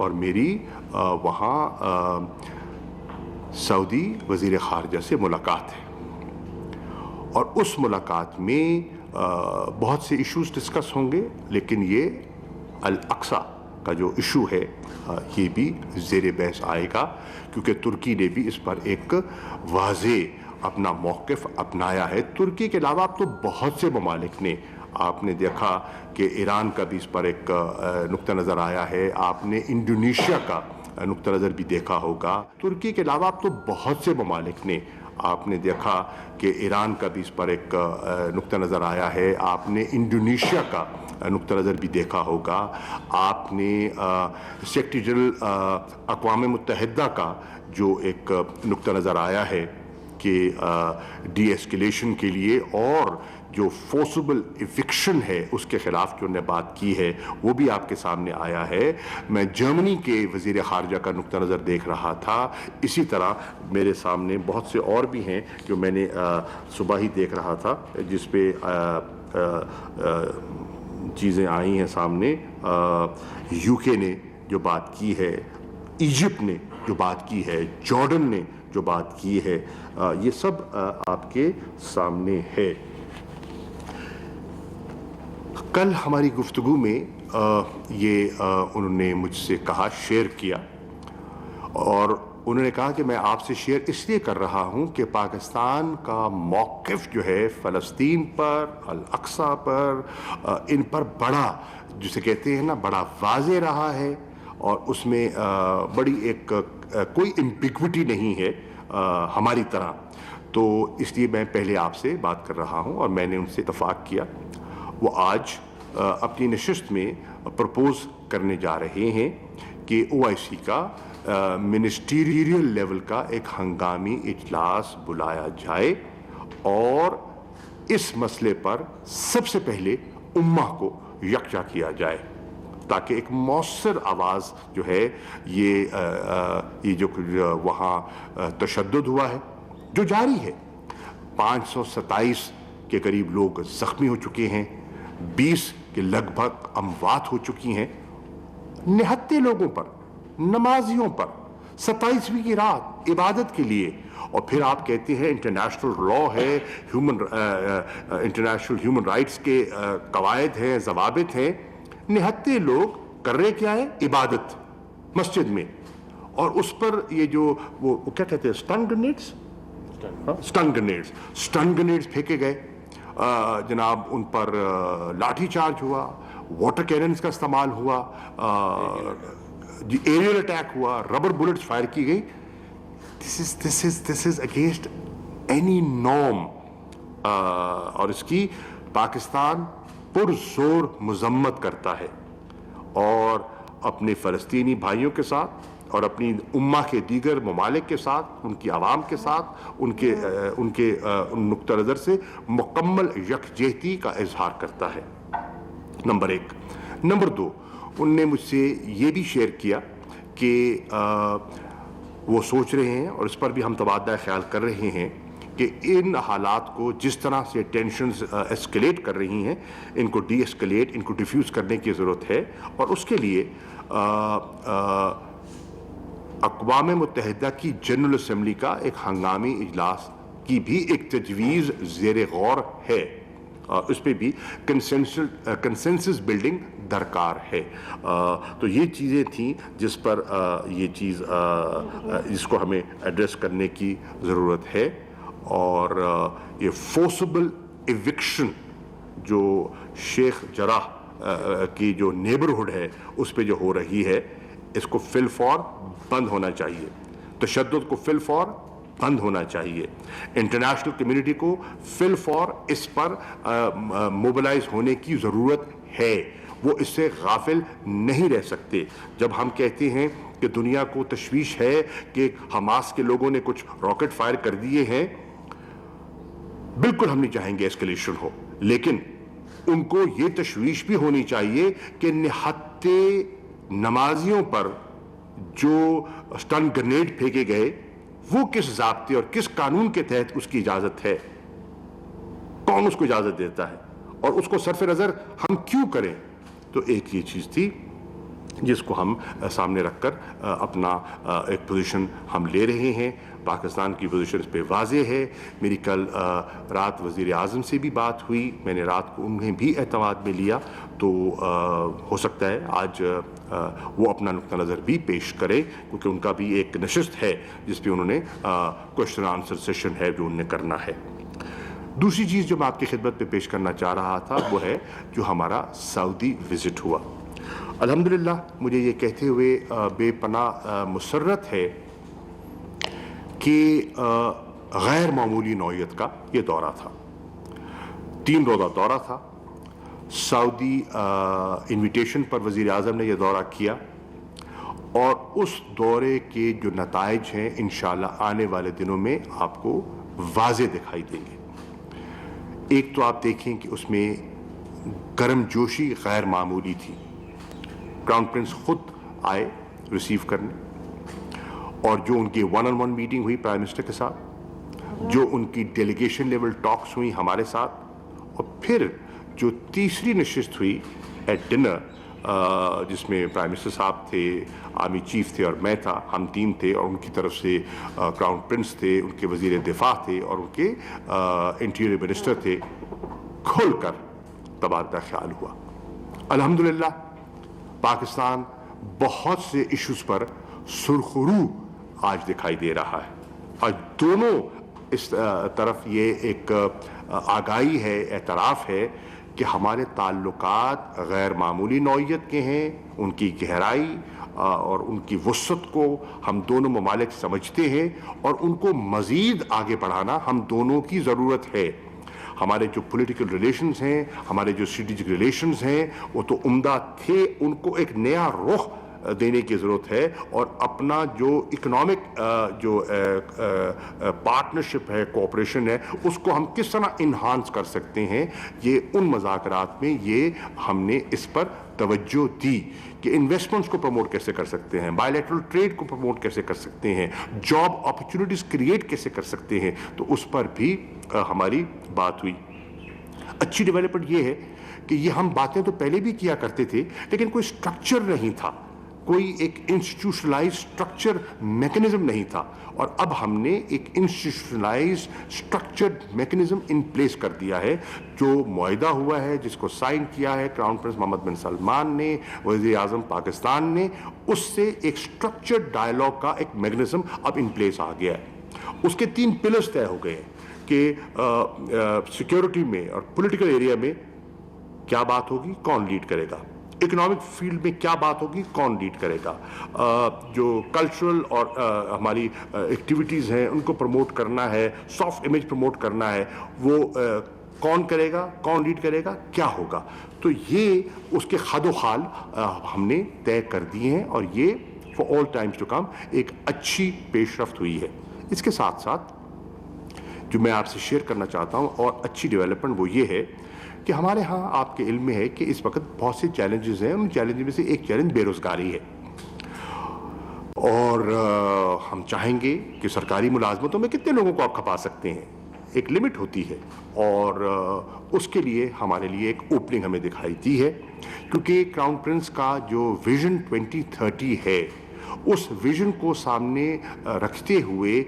اور میری وہاں سعودی وزیر خارجہ سے ملاقات ہے، اور اس ملاقات میں بہت سے ایشوز ڈسکس ہوں گے، لیکن یہ الاقصی کا جو ایشو ہے یہ بھی زیر بحث آئے گا، کیونکہ ترکی نے بھی اس پر ایک واضح اپنا موقف اپنایا ہے۔ ترکی کے علاوہ اب تو بہت سے ممالک نے، آپ نے دیکھا کہ ایران کا بھی اس پر ایک نقطہ نظر آیا ہے، آپ نے انڈونیشیا کا نقطہ نظر بھی دیکھا ہوگا۔ ترکی کے علاوہ اب تو بہت سے ممالک نے، آپ نے دیکھا کہ ایران کا بھی اس پر ایک نقطہ نظر آیا ہے، آپ نے انڈونیشیا کا نقطہ نظر بھی دیکھا ہوگا، آپ نے سیکریٹری جنرل اقوام متحدہ کا جو ایک نقطہ نظر آیا ہے کہ ڈی ایسکیلیشن کے لیے اور جو فورسبل ایوکشن ہے اس کے خلاف جو انہوں نے بات کی ہے وہ بھی آپ کے سامنے آیا ہے۔ میں جرمنی کے وزیر خارجہ کا نقطہ نظر دیکھ رہا تھا، اسی طرح میرے سامنے بہت سے اور بھی ہیں جو میں نے صبح ہی دیکھ رہا تھا، جس پہ چیزیں آئی ہیں سامنے۔ یو کے نے جو بات کی ہے، ایجپٹ نے جو بات کی ہے، جارڈن نے جو بات کی ہے، یہ سب آپ کے سامنے ہے۔ کل ہماری گفتگو میں یہ انہوں نے مجھ سے کہا، شیئر کیا، اور انہوں نے کہا کہ میں آپ سے شیئر اس لیے کر رہا ہوں کہ پاکستان کا موقف جو ہے فلسطین پر، الاقصی پر، ان پر بڑا، جسے کہتے ہیں نا، بڑا واضح رہا ہے، اور اس میں بڑی ایک کوئی امپیگوٹی نہیں ہے ہماری طرح۔ تو اس لیے میں پہلے آپ سے بات کر رہا ہوں، اور میں نے ان سے اتفاق کیا، وہ آج اپنی نشست میں پرپوز کرنے جا رہے ہیں کہ او آئی سی کا منسٹریل لیول کا ایک ہنگامی اجلاس بلایا جائے، اور اس مسئلے پر سب سے پہلے امہ کو یکجا کیا جائے، تاکہ ایک مؤثر آواز جو ہے، یہ جو وہاں تشدد ہوا ہے جو جاری ہے، 527 کے قریب لوگ زخمی ہو چکے ہیں، 20 کے لگ بھگ اموات ہو چکی ہیں، نہتے لوگوں پر، نمازیوں پر 27ویں کی رات عبادت کے لیے، اور پھر آپ کہتے ہیں انٹرنیشنل لا ہے، انٹرنیشنل ہیومن رائٹس کے قواعد ہیں، ضوابط ہیں، نہتے لوگ کر رہے کیا ہے؟ عبادت مسجد میں، اور اس پر یہ جو وہ کیا کہتے ہیں، سٹن گرینیڈز پھینکے گئے، جناب ان پر لاٹھی چارج ہوا، واٹر کیننز کا استعمال ہوا، ایریل اٹیک ہوا، ربر بلٹس فائر کی گئی۔ This is against any norm، اور اس کی پاکستان پرزور مذمت کرتا ہے، اور اپنے فلسطینی بھائیوں کے ساتھ اور اپنی امہ کے دیگر ممالک کے ساتھ، ان کی عوام کے ساتھ، ان کے نقطہ نظر سے مکمل یکجہتی کا اظہار کرتا ہے، نمبر 1۔ نمبر 2، ان نے مجھ سے یہ بھی شیئر کیا کہ وہ سوچ رہے ہیں، اور اس پر بھی ہم تبادلہ خیال کر رہے ہیں، کہ ان حالات کو جس طرح سے ٹینشنز ایسکلیٹ کر رہی ہیں، ان کو ڈی ایسکلیٹ، ان کو ڈیفیوز کرنے کی ضرورت ہے، اور اس کے لیے اقوام متحدہ کی جنرل اسمبلی کا ایک ہنگامی اجلاس کی بھی ایک تجویز زیر غور ہے، اس پہ بھی کنسنسس بلڈنگ درکار ہے۔ تو یہ چیزیں تھیں جس پر یہ چیز جس کو ہمیں ایڈریس کرنے کی ضرورت ہے، اور یہ فورسبل ایوکشن جو شیخ جراح کی جو نیبرہڈ ہے اس پہ جو ہو رہی ہے، اس کو فی الفور بند ہونا چاہیے، تشدد کو فی الفور بند ہونا چاہیے، انٹرنیشنل کمیونٹی کو فی الفور اس پر موبلائز ہونے کی ضرورت ہے، وہ اس سے غافل نہیں رہ سکتے۔ جب ہم کہتے ہیں کہ دنیا کو تشویش ہے کہ حماس کے لوگوں نے کچھ راکٹ فائر کر دیے ہیں، بالکل ہم نہیں چاہیں گے ایسکیلیشن ہو، لیکن ان کو یہ تشویش بھی ہونی چاہیے کہ نہتے نمازیوں پر جو سٹن گرینیڈ پھینکے گئے، وہ کس ضابطے اور کس قانون کے تحت اس کی اجازت ہے، کون اس کو اجازت دیتا ہے، اور اس کو صرف نظر ہم کیوں کریں۔ تو ایک یہ چیز تھی۔ جس کو ہم سامنے رکھ کر اپنا ایک پوزیشن ہم لے رہے ہیں. پاکستان کی پوزیشن اس پہ واضح ہے. میری کل رات وزیر اعظم سے بھی بات ہوئی, میں نے رات کو انہیں بھی اعتماد میں لیا, تو ہو سکتا ہے آج وہ اپنا نقطہ نظر بھی پیش کرے, کیونکہ ان کا بھی ایک نشست ہے جس پہ انہوں نے کوشچن آنسر سیشن ہے جو انہوں نے کرنا ہے. دوسری چیز جو میں آپ کی خدمت پہ پیش کرنا چاہ رہا تھا وہ ہے جو ہمارا سعودی وزٹ ہوا. الحمدللہ مجھے یہ کہتے ہوئے بے پناہ مسرت ہے کہ غیر معمولی نوعیت کا یہ دورہ تھا. 3 روزہ دورہ تھا. سعودی انویٹیشن پر وزیر اعظم نے یہ دورہ کیا, اور اس دورے کے جو نتائج ہیں انشاءاللہ آنے والے دنوں میں آپ کو واضح دکھائی دیں گے. ایک تو آپ دیکھیں کہ اس میں گرم جوشی غیر معمولی تھی. کراؤن پرنس خود آئے ریسیو کرنے, اور جو ان کی 1-on-1 میٹنگ ہوئی پرائم منسٹر کے ساتھ, جو ان کی ڈیلیگیشن لیول ٹاکس ہوئی ہمارے ساتھ, اور پھر جو تیسری نشست ہوئی ایٹ ڈنر, جس میں پرائم منسٹر صاحب تھے, آرمی چیف تھے اور میں تھا, ہم 3 تھے, اور ان کی طرف سے کراؤن پرنس تھے, ان کے وزیر دفاع تھے, اور ان کے انٹیریئر منسٹر تھے. کھل کر تبادلہ خیال ہوا. الحمدللہ پاکستان بہت سے ایشوز پر سرخرو آج دکھائی دے رہا ہے. اور دونوں اس طرف یہ ایک آگاہی ہے, اعتراف ہے کہ ہمارے تعلقات غیر معمولی نوعیت کے ہیں. ان کی گہرائی اور ان کی وسعت کو ہم دونوں ممالک سمجھتے ہیں, اور ان کو مزید آگے بڑھانا ہم دونوں کی ضرورت ہے. ہمارے جو پولیٹیکل ریلیشنز ہیں, ہمارے جو اسٹریٹجک ریلیشنز ہیں, وہ تو عمدہ تھے, ان کو ایک نیا رخ دینے کی ضرورت ہے. اور اپنا جو اکنامک جو پارٹنرشپ ہے, کوآپریشن ہے, اس کو ہم کس طرح انہانس کر سکتے ہیں, یہ ان مذاکرات میں یہ ہم نے اس پر توجہ دی کہ انویسٹمنٹس کو پروموٹ کیسے کر سکتے ہیں, بائیلیٹرل ٹریڈ کو پروموٹ کیسے کر سکتے ہیں, جاب اپرچونیٹیز کریٹ کیسے کر سکتے ہیں. تو اس پر بھی ہماری بات ہوئی. اچھی ڈیولپمنٹ یہ ہے کہ یہ ہم باتیں تو پہلے بھی کیا کرتے تھے, لیکن کوئی سٹرکچر نہیں تھا, کوئی ایک انسٹیٹیوشنلائز سٹرکچر میکنزم نہیں تھا. اور اب ہم نے ایک institutionalise structured mechanism in place کر دیا ہے, جو معاہدہ ہوا ہے, جس کو سائن کیا ہے کراؤن پرنس محمد بن سلمان نے, وزیر اعظم پاکستان نے. اس سے ایک سٹرکچرڈ ڈائلاگ کا ایک میکنزم اب ان پلیس آ گیا ہے. اس کے 3 پلرز طے ہو گئے ہیں کہ سیکیورٹی میں اور پولیٹیکل ایریا میں کیا بات ہوگی, کون لیڈ کرے گا, اکنامک فیلڈ میں کیا بات ہوگی, کون لیڈ کرے گا, جو کلچرل اور ہماری ایکٹیویٹیز ہیں ان کو پروموٹ کرنا ہے, سافٹ امیج پروموٹ کرنا ہے, وہ کون کرے گا, کون لیڈ کرے گا, کیا ہوگا. تو یہ اس کے خد و خال ہم نے طے کر دیے ہیں, اور یہ for all times to come ایک اچھی پیش رفت ہوئی ہے. اس کے ساتھ ساتھ جو میں آپ سے شیئر کرنا چاہتا ہوں اور اچھی ڈیولپمنٹ وہ یہ ہے کہ ہمارے ہاں آپ کے علم میں ہے کہ اس وقت بہت سے چیلنجز ہیں. ان چیلنجز میں سے ایک چیلنج بے روزگاری ہے, اور ہم چاہیں گے کہ سرکاری ملازمتوں میں کتنے لوگوں کو آپ کھپا سکتے ہیں, ایک لمٹ ہوتی ہے, اور اس کے لیے ہمارے لیے ایک اوپننگ ہمیں دکھائی دی ہے. کیونکہ کراؤن پرنس کا جو ویژن 2030 ہے, اس ویژن کو سامنے رکھتے ہوئے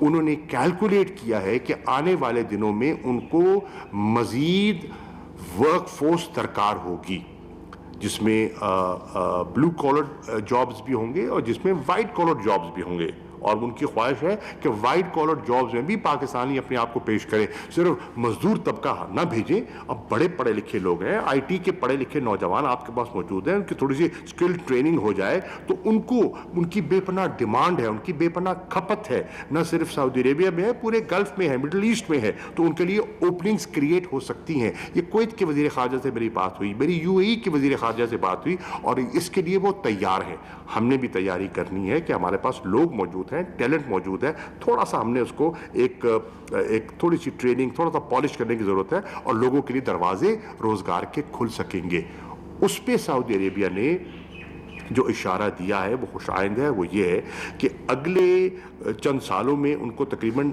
انہوں نے کیلکولیٹ کیا ہے کہ آنے والے دنوں میں ان کو مزید ورک فورس درکار ہوگی, جس میں بلو کالر جابز بھی ہوں گے اور جس میں وائٹ کالر جابز بھی ہوں گے. اور ان کی خواہش ہے کہ وائٹ کالر جابز میں بھی پاکستانی اپنے آپ کو پیش کریں, صرف مزدور طبقہ نہ بھیجیں. اب بڑے پڑھے لکھے لوگ ہیں, آئی ٹی کے پڑھے لکھے نوجوان آپ کے پاس موجود ہیں, ان کی تھوڑی سی اسکل ٹریننگ ہو جائے تو ان کو ان کی بے پناہ ڈیمانڈ ہے, ان کی بے پناہ کھپت ہے, نہ صرف سعودی عربیہ میں ہے, پورے گلف میں ہے, مڈل ایسٹ میں ہے. تو ان کے لیے اوپننگز کریٹ ہو سکتی ہیں. یہ کویت کے وزیر خارجہ سے میری بات ہوئی, میری یو اے ای کے وزیر خارجہ سے بات ہوئی, اور اس کے لیے وہ تیار ہیں. ہم نے بھی تیاری کرنی ہے کہ ہمارے پاس لوگ موجود ہیں, ٹیلنٹ موجود ہے, تھوڑا سا ہم نے اس کو ایک تھوڑی سی ٹریننگ, تھوڑا سا پالش کرنے کی ضرورت ہے, اور لوگوں کے لیے دروازے روزگار کے کھل سکیں گے. اس پہ سعودی عربیہ نے جو اشارہ دیا ہے وہ خوش آئند ہے. وہ یہ ہے کہ اگلے چند سالوں میں ان کو تقریباً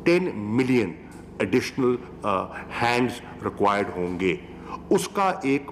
10 ملین ایڈیشنل ہینڈز ریکوائرڈ ہوں گے. اس کا ایک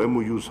MOUs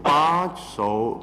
$500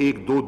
1-2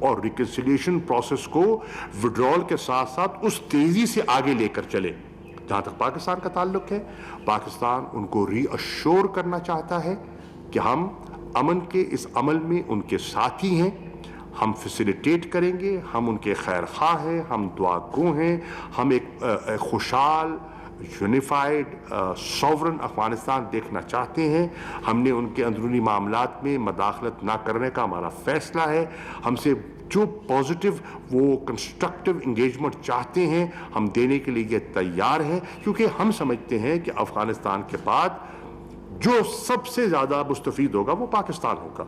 اور ریکنسیلیشن پروسیس کو وڈرال کے ساتھ ساتھ اس تیزی سے آگے لے کر چلے. جہاں تک پاکستان کا تعلق ہے, پاکستان ان کو ری اشور کرنا چاہتا ہے کہ ہم امن کے اس عمل میں ان کے ساتھی ہیں, ہم فیسیلیٹیٹ کریں گے, ہم ان کے خیر خواہ ہیں, ہم دعا گو ہیں, ہم ایک خوشحال یونیفائڈ سوورن افغانستان دیکھنا چاہتے ہیں. ہم نے ان کے اندرونی معاملات میں مداخلت نہ کرنے کا ہمارا فیصلہ ہے. ہم سے جو پازیٹیو وہ کنسٹرکٹیو انگیجمنٹ چاہتے ہیں ہم دینے کے لیے یہ تیار ہیں, کیونکہ ہم سمجھتے ہیں کہ افغانستان کے بعد جو سب سے زیادہ مستفید ہوگا وہ پاکستان ہوگا.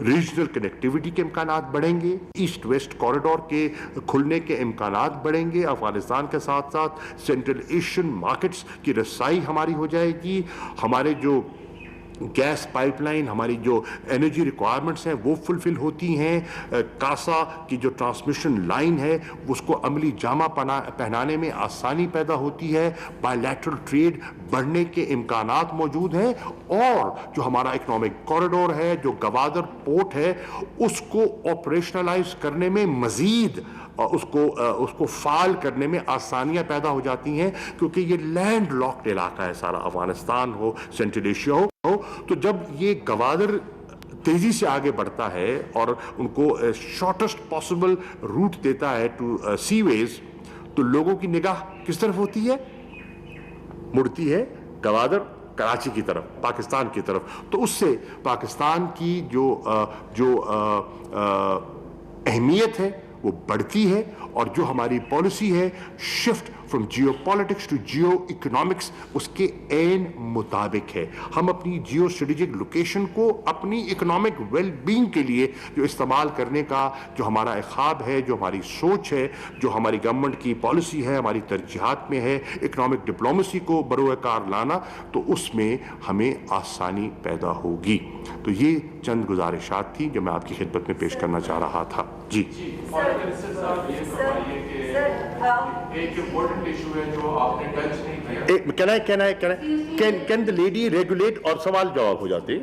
ریجنل کنیکٹیوٹی کے امکانات بڑھیں گے, ایسٹ ویسٹ کوریڈور کے کھلنے کے امکانات بڑھیں گے, افغانستان کے ساتھ ساتھ سینٹرل ایشین مارکیٹس کی رسائی ہماری ہو جائے گی, ہمارے جو گیس پائپ لائن, ہماری جو انرجی ریکوائرمنٹس ہیں وہ فلفل ہوتی ہیں, کاسا کی جو ٹرانسمیشن لائن ہے اس کو عملی جامہ پہنانے میں آسانی پیدا ہوتی ہے, بائی لیٹرل ٹریڈ بڑھنے کے امکانات موجود ہیں, اور جو ہمارا اکنامک کوریڈور ہے, جو گوادر پورٹ ہے, اس کو آپریشنلائز کرنے میں مزید اس کو فعال کرنے میں آسانیاں پیدا ہو جاتی ہیں, کیونکہ یہ لینڈ لاکڈ علاقہ ہے سارا, افغانستان ہو, سینٹرل ایشیا ہو. تو جب یہ گوادر تیزی سے آگے بڑھتا ہے اور ان کو شارٹسٹ پاسبل روٹ دیتا ہے ٹو سی ویز, تو لوگوں کی نگاہ کس طرف ہوتی ہے؟ مڑتی ہے گوادر کراچی کی طرف, پاکستان کی طرف. تو اس سے پاکستان کی جو اہمیت ہے وہ بڑھتی ہے, اور جو ہماری پالیسی ہے shift from geopolitics to geoeconomics اس کے عین مطابق ہے. ہم اپنی جیو اسٹریٹجک لوکیشن کو اپنی اکنامک ویل بینگ کے لیے جو استعمال کرنے کا جو ہمارا خواب ہے, جو ہماری سوچ ہے, جو ہماری گورنمنٹ کی پالیسی ہے, ہماری ترجیحات میں ہے اکنامک ڈپلومیسی کو بروئے کار لانا, تو اس میں ہمیں آسانی پیدا ہوگی. تو یہ چند گزارشات تھیں جو میں آپ کی خدمت میں پیش کرنا چاہ رہا تھا. جی کین دا لیڈی ریگولیٹ اور سوال جواب ہو جاتے.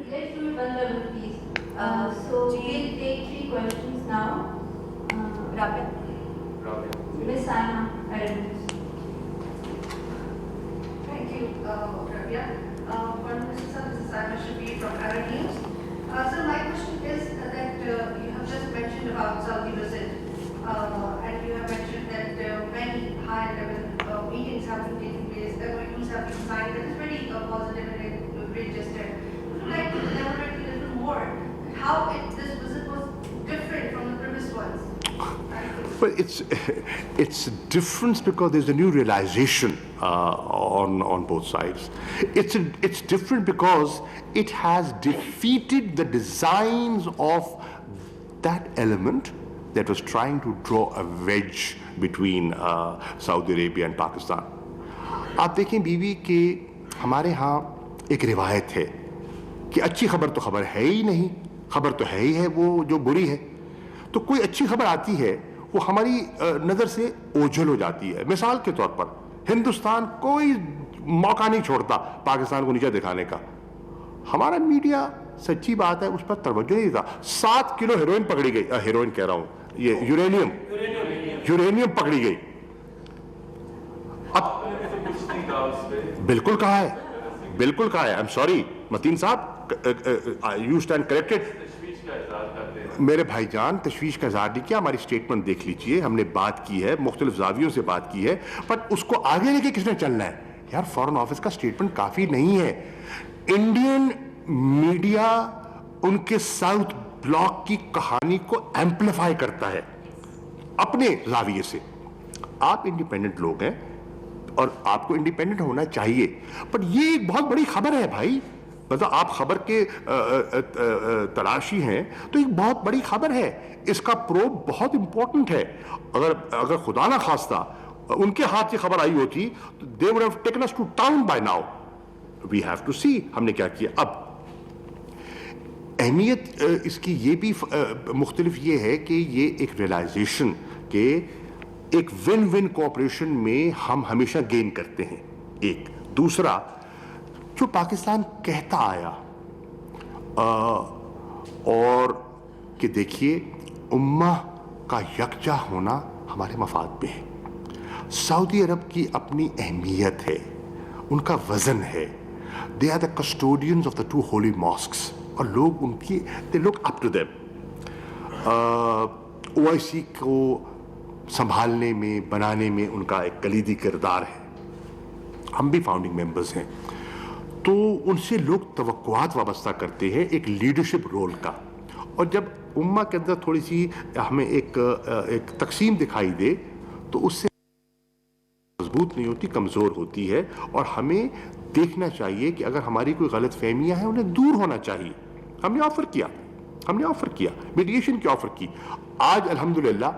So my question is that you have just mentioned about Saudi visit, and you have mentioned that many high-level meetings have been taking place, agreements have been signed. That is very positive and a great gesture. Would you like to elaborate a little more how this visit was different from the previous ones? Well, it's a difference because there's a new realization on both sides. It's different because it has defeated the designs of that element that was trying to draw a wedge between Saudi Arabia and Pakistan. آپ دیکھیں بیوی کہ ہمارے ہاں ایک روایت ہے کہ اچھی خبر تو خبر ہے ہی نہیں, خبر تو ہے ہی ہے وہ جو بری ہے. تو کوئی اچھی خبر آتی ہے وہ ہماری نظر سے اوجھل ہو جاتی ہے. مثال کے طور پر ہندوستان کوئی موقع نہیں چھوڑتا پاکستان کو نیچا دکھانے کا. ہمارا میڈیا سچی بات ہے اس پر توجہ نہیں دیتا. 7 کلو ہیروئن پکڑی گئی, ہیروئن کہہ رہا ہوں, یہ یورینیم پکڑی گئی. اب بالکل کہا ہے, بالکل کہا ہے. I'm sorry متین صاحب, you stand corrected. میرے بھائی جان تشویش کا اظہار نہیں کیا, ہماری اسٹیٹمنٹ دیکھ لیجئے, ہم نے بات کی ہے, مختلف زاویوں سے بات کی ہے, بٹ اس کو آگے لے کے کس نے چلنا ہے یار. فارن آفس کا اسٹیٹمنٹ کافی نہیں ہے. انڈین میڈیا ان کے ساؤتھ بلاک کی کہانی کو ایمپلیفائی کرتا ہے اپنے زاویے سے. آپ انڈیپینڈنٹ لوگ ہیں اور آپ کو انڈیپینڈنٹ ہونا چاہیے, بٹ یہ ایک بہت بڑی خبر ہے بھائی. مطلب آپ خبر کے تلاشی ہیں تو ایک بہت بڑی خبر ہے, اس کا پروب بہت امپورٹنٹ ہے. اگر خدا نہ خواستہ ان کے ہاتھ سے خبر آئی ہوتی تو they would have taken us to town by now. We have to see ہم نے کیا کیا. اب اہمیت اس کی یہ بھی مختلف یہ ہے کہ یہ ایک ریلائزیشن کہ ایک ون ون کوآپریشن میں ہم ہمیشہ گین کرتے ہیں. ایک دوسرا جو پاکستان کہتا آیا اور کہ دیکھیے امہ کا یکجا ہونا ہمارے مفاد پہ ہے. سعودی عرب کی اپنی اہمیت ہے, ان کا وزن ہے. They are the custodians of the 2 holy mosques, اور لوگ ان کی they look up to them. OIC کو سنبھالنے میں, بنانے میں ان کا ایک کلیدی کردار ہے. ہم بھی فاؤنڈنگ ممبرز ہیں, تو ان سے لوگ توقعات وابستہ کرتے ہیں ایک لیڈرشپ رول کا. اور جب امہ کے اندر تھوڑی سی ہمیں ایک تقسیم دکھائی دے تو اس سے مضبوط نہیں ہوتی, کمزور ہوتی ہے. اور ہمیں دیکھنا چاہیے کہ اگر ہماری کوئی غلط فہمیاں ہیں انہیں دور ہونا چاہیے. ہم نے آفر کیا میڈیشن کی آفر کی. آج الحمدللہ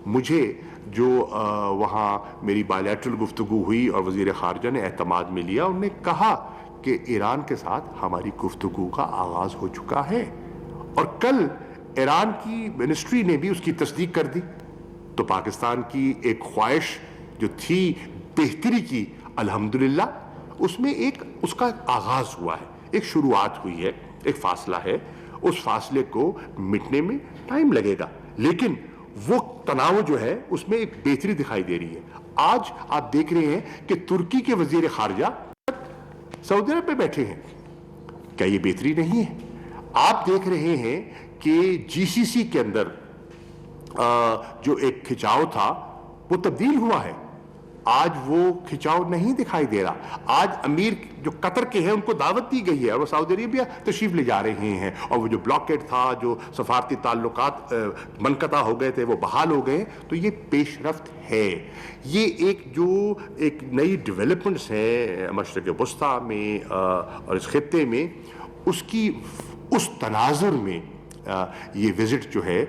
مجھے جو وہاں میری بائیلیٹرل گفتگو ہوئی اور وزیر خارجہ نے اعتماد میں لیا, انہوں نے کہا کہ ایران کے ساتھ ہماری گفتگو کا آغاز ہو چکا ہے, اور کل ایران کی منسٹری نے بھی اس کی تصدیق کر دی. تو پاکستان کی ایک خواہش جو تھی بہتری کی, الحمدللہ اس میں اس کا آغاز ہوا ہے, ایک شروعات ہوئی ہے, ایک فاصلہ ہے. اس فاصلے کو مٹنے میں ٹائم لگے گا, لیکن وہ تناؤ جو ہے اس میں ایک بہتری دکھائی دے رہی ہے. آج آپ دیکھ رہے ہیں کہ ترکی کے وزیر خارجہ سعودی عرب میں بیٹھے ہیں. کیا یہ بہتری نہیں ہے؟ آپ دیکھ رہے ہیں کہ GCC کے اندر جو ایک کھچاؤ تھا وہ تبدیل ہوا ہے. آج وہ کھچاؤ نہیں دکھائی دے رہا. آج امیر جو قطر کے ہیں ان کو دعوت دی گئی ہے اور وہ سعودی عربیہ تشریف لے جا رہے ہیں, اور وہ جو بلاکیڈ تھا, جو سفارتی تعلقات منقطع ہو گئے تھے, وہ بحال ہو گئے. تو یہ پیش رفت ہے. یہ ایک نئی ڈیولپمنٹس ہیں مشرق وسطیٰ میں اور اس خطے میں, اس تناظر میں یہ وزٹ جو ہے